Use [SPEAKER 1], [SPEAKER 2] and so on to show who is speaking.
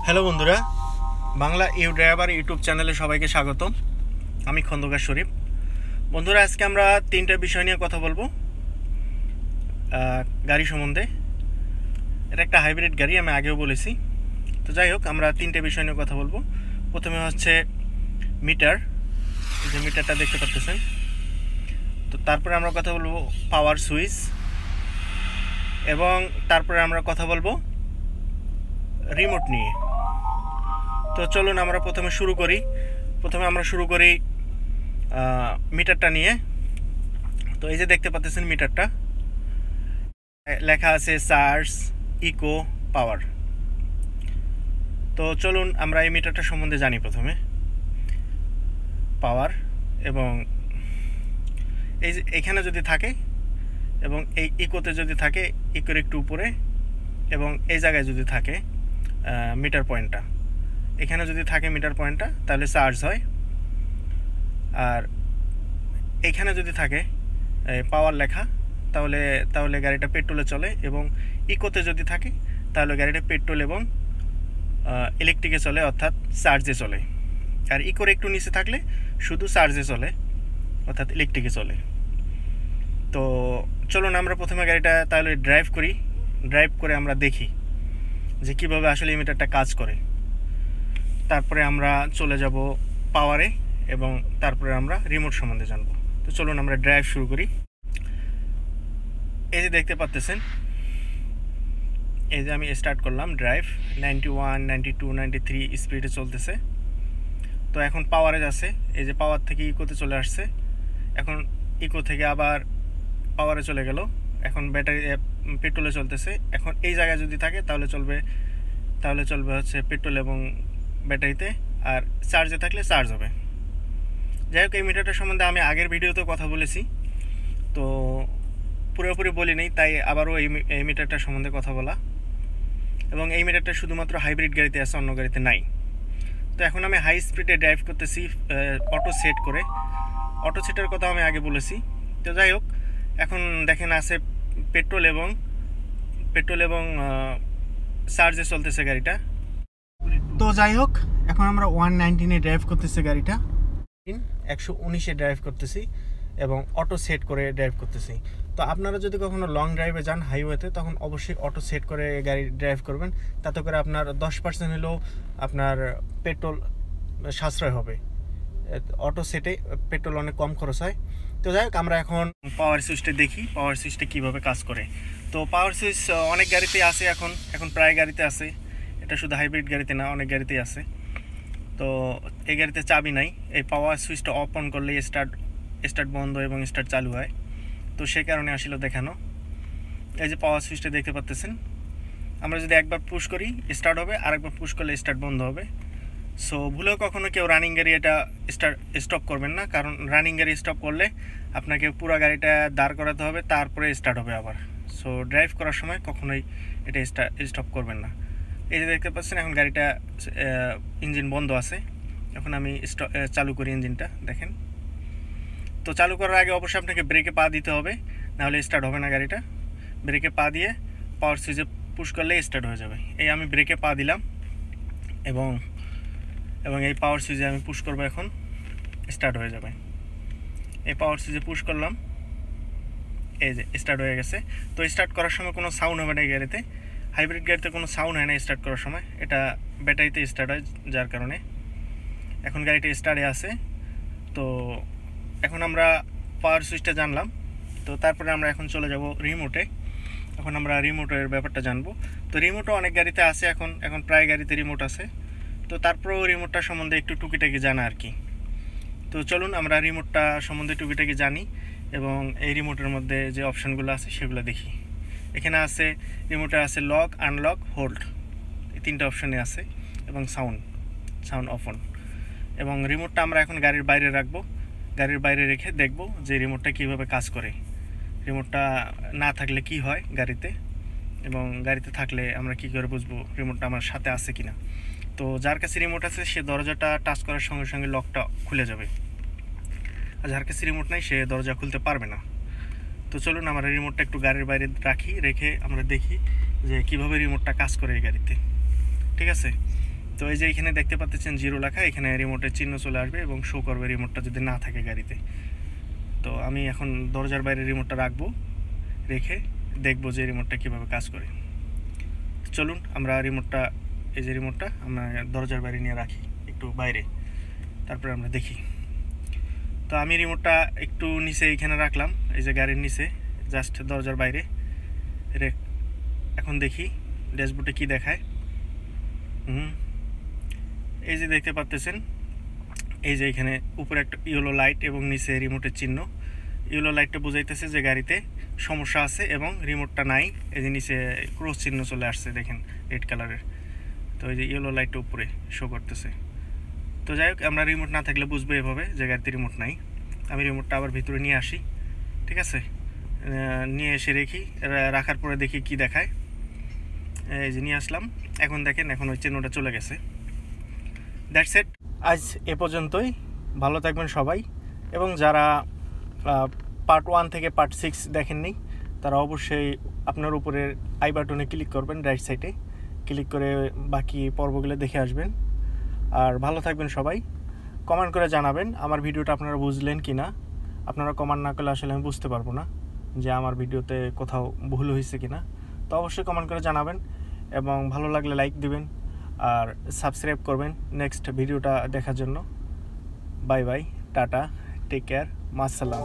[SPEAKER 1] Hello বন্ধুরা, Bangla you driver YouTube চ্যানেলে সবাইকে স্বাগতম। আমি খন্দকার শরীফ। বন্ধুরা, আজকে আমরা তিনটা বিষয় নিয়ে কথা বলবো গাড়ি সম্বন্ধে। এটা একটা হাইব্রিড গাড়ি, আমি আগেও বলেছি। তো যাই হোক, আমরা তিনটে বিষয় নিয়ে কথা বলবো। প্রথমে হচ্ছে মিটার, এই যে মিটারটা দেখতে পাচ্ছেন। তো তারপরে আমরা কথা বলবো পাওয়ার সুইচ, এবং তারপরে আমরা কথা বলবো রিমোট নিয়ে। তো চলুন আমরা প্রথমে আমরা শুরু করি মিটারটা নিয়ে। তো এই যে দেখতে পাচ্ছেন মিটারটা, লেখা আছে চার্জ, ইকো, পাওয়ার। তো চলুন আমরা এই মিটারটা সম্বন্ধে জানি। প্রথমে পাওয়ার, এবং এই যে এখানে যদি থাকে এবং এই ইকোতে যদি থাকে, ইকোর একটু উপরে, এবং এই জায়গায় যদি থাকে মিটার পয়েন্টটা, এখানে যদি থাকে মিটার পয়েন্টটা, তাহলে চার্জ হয়। আর এইখানে যদি থাকে পাওয়ার লেখা, তাহলে গাড়িটা পেট্রোলে চলে। এবং ইকোতে যদি থাকে তাহলে গাড়িটা পেট্রোল এবং ইলেকট্রিকে চলে, অর্থাৎ চার্জে চলে। আর ইকোর একটু নিচে থাকলে শুধু চার্জে চলে, অর্থাৎ ইলেকট্রিকে চলে। তো চলুন আমরা প্রথমে গাড়িটা তাহলে ড্রাইভ করে আমরা দেখি যে কীভাবে আসলে এই মিটারটা কাজ করে। তারপরে আমরা চলে যাব পাওয়ারে, এবং তারপরে আমরা রিমোট সম্বন্ধে জানবো। তো চলুন আমরা ড্রাইভ শুরু করি। এই যে দেখতে পাচ্ছেন, এই যে আমি স্টার্ট করলাম ড্রাইভ, 91, 92, 93 স্পিডে চলতেছে। তো এখন পাওয়ারে যাচ্ছে, এই যে পাওয়ার থেকে ইকোতে চলে আসছে। এখন ইকো থেকে আবার পাওয়ারে চলে গেল। এখন ব্যাটারি পেট্রোলে চলতেছে। এখন এই জায়গায় যদি থাকে তাহলে চলবে হচ্ছে পেট্রোল এবং ব্যাটারিতে, আর চার্জে থাকলে চার্জ হবে। যাই হোক, এই মিটারটার সম্বন্ধে আমি আগের ভিডিওতেও কথা বলেছি, তো পুরোপুরি বলিনি, তাই আবারও এই মিটারটার সম্বন্ধে কথা বলা। এবং এই মিটারটা শুধুমাত্র হাইব্রিড গাড়িতে আছে, অন্য গাড়িতে নাই। তো এখন আমি হাই স্পিডে ড্রাইভ করতেছি অটো সেট করে। অটো সেটের কথা আমি আগে বলেছি। তো যাই হোক, এখন দেখেন আছে পেট্রোল এবং চার্জে চলতেছে গাড়িটা। তো যাই হোক, এখন আমরা 119-এ ড্রাইভ করতেছি গাড়িটা, 119-এ ড্রাইভ করতেছি এবং অটো সেট করে ড্রাইভ করতেছি। তো আপনারা যদি কখনো লং ড্রাইভে যান হাইওয়েতে, তখন অবশ্যই অটো সেট করে গাড়ি ড্রাইভ করবেন। তাতে করে আপনার 10% হলেও আপনার পেট্রোল সাশ্রয় হবে। অটো সেটে পেট্রোল অনেক কম খরচ হয়। তো যাই হোক, আমরা এখন পাওয়ার সুইচটা দেখি, পাওয়ার সুইচটা কীভাবে কাজ করে। তো পাওয়ার সুইচ অনেক গাড়িতে আছে, এখন প্রায় গাড়িতে আছে। এটা শুধু হাইব্রিড গাড়িতে না, অনেক গাড়িতেই আছে। তো এই গাড়িতে চাবি নাই। এই পাওয়ার সুইচটা অফ অন করলে স্টার্ট বন্ধ এবং স্টার্ট চালু হয়। তো সেই কারণে আসলে দেখানো। এই যে পাওয়ার সুইচটা দেখতে পাচ্ছেন, আমরা যদি একবার পুশ করি স্টার্ট হবে, আরেকবার পুশ করলে স্টার্ট বন্ধ হবে। সো ভুলেও কখনো কেউ রানিং গাড়ি এটা স্টপ করবেন না, কারণ রানিং গাড়ি স্টপ করলে আপনাকে পুরো গাড়িটা দাঁড় করাতে হবে, তারপরে স্টার্ট হবে আবার। সো ড্রাইভ করার সময় কখনোই এটা স্টপ করবেন না। এই যে দেখতে পাচ্ছেন, এখন গাড়িটা ইঞ্জিন বন্ধ আছে। এখন আমি চালু করি ইঞ্জিনটা, দেখেন। তো চালু করার আগে অবশ্যই আপনাকে ব্রেকে পা দিতে হবে, নাহলে স্টার্ট হবে না গাড়িটা। ব্রেকে পা দিয়ে পাওয়ার সুইচে পুশ করলে স্টার্ট হয়ে যাবে। এই আমি ব্রেকে পা দিলাম, এবং এই পাওয়ার সুইচে আমি পুশ করবো, এখন স্টার্ট হয়ে যাবে। এই পাওয়ার সুইচে পুশ করলাম, এই যে স্টার্ট হয়ে গেছে। তো স্টার্ট করার সময় কোনো সাউন্ড হবে না এই গাড়িতে। হাইব্রিড গাড়িতে কোনো সাউন্ড হয় না স্টার্ট করার সময়, এটা ব্যাটারিতে স্টার্ট হয়, যার কারণে এখন গাড়িটা স্টার্টে আছে। তো এখন আমরা পাওয়ার সুইচটা জানলাম। তো তারপরে আমরা এখন চলে যাব রিমোটে। এখন আমরা রিমোটের ব্যাপারটা জানবো। তো রিমোটও অনেক গাড়িতে আছে, এখন প্রায় গাড়িতে রিমোট আছে। তো তারপরেও রিমোটটা সম্বন্ধে একটু টুকিটাকি জানা আর কি। তো চলুন আমরা রিমোটটা সম্বন্ধে টুকিটাকি জানি, এবং এই রিমোটের মধ্যে যে অপশানগুলো আছে সেগুলো দেখি। এখানে আছে রিমোটে আছে লক, আনলক, হোল্ড, এই তিনটা অপশানে আছে, এবং সাউন্ড অফ অন। এবং রিমোটটা আমরা এখন গাড়ির বাইরে রাখবো, গাড়ির বাইরে রেখে দেখব যে রিমোটটা কীভাবে কাজ করে। রিমোটটা না থাকলে কি হয় গাড়িতে, এবং গাড়িতে থাকলে আমরা কী করে বুঝবো রিমোটটা আমার সাথে আছে কিনা। তো যার কাছে রিমোট আছে সে দরজাটা টাচ করার সঙ্গে সঙ্গে লকটা খুলে যাবে। যার কাছে রিমোট নাই সে দরজা খুলতে পারবে না। তো চলুন আমরা রিমোটটা একটু গাড়ির বাইরে রেখে আমরা দেখি যে কিভাবে রিমোটটা কাজ করে এই গাড়িতে। ঠিক আছে, তো এই যে এখানে দেখতে পাচ্ছেন 0 লেখা, এখানে রিমোটের চিহ্ন চলে আসবে এবং শো করবে রিমোটটা যদি না থাকে গাড়িতে। তো আমি এখন দরজার বাইরে রিমোটটা রেখে দেখবো যে রিমোটটা কিভাবে কাজ করে। চলুন আমরা এই যে রিমোটটা আমরা দরজার বাইরে নিয়ে রাখি একটু বাইরে, তারপরে আমরা দেখি। তো আমি রিমোটটা একটু নিচে এইখানে রাখলাম, এই যে গাড়ির নিচে জাস্ট দরজার বাইরে এখন দেখি ড্যাশবোর্ডে কি দেখায়। এই যে দেখতে পাচ্ছেন, এই যে এখানে উপরে একটা ইয়েলো লাইট এবং নিচে রিমোটের চিহ্ন। ইয়েলো লাইটটা বোঝাইতেছে যে গাড়িতে সমস্যা আছে এবং রিমোটটা নাই। এই যে নিচে ক্রস চিহ্ন চলে আসছে দেখেন রেড কালারের। তো এই যে ইয়েলো লাইটটা উপরে শো করতেছে। তো যাই হোক, আমরা রিমোট না থাকলে বুঝবো এভাবে যে গাড়িতে রিমোট নাই। আমি রিমোটটা আবার ভিতরে নিয়ে আসি। ঠিক আছে, নিয়ে এসে রাখার পরে দেখি কি দেখায়। এই যে নিয়ে আসলাম, এখন দেখেন এখন ওই চিহ্নটা চলে গেছে। দ্যাটস ইট, আজ এ পর্যন্তই। ভালো থাকবেন সবাই, এবং যারা পার্ট 1 থেকে পার্ট 6 দেখেননি তারা অবশ্যই আপনার উপরের আই বাটনে ক্লিক করবেন, রাইট সাইডে ক্লিক করে বাকি পর্বগুলো দেখে আসবেন। আর ভালো থাকবেন সবাই। কমেন্ট করে জানাবেন আমার ভিডিওটা আপনারা বুঝলেন কি না। আপনারা কমেন্ট না করলে আসলে আমি বুঝতে পারবো না যে আমার ভিডিওতে কোথাও ভুল হয়েছে কি না। তো অবশ্যই কমেন্ট করে জানাবেন, এবং ভালো লাগলে লাইক দিবেন আর সাবস্ক্রাইব করবেন নেক্সট ভিডিওটা দেখার জন্য। Bye bye, tata, take care, মাসসালাম।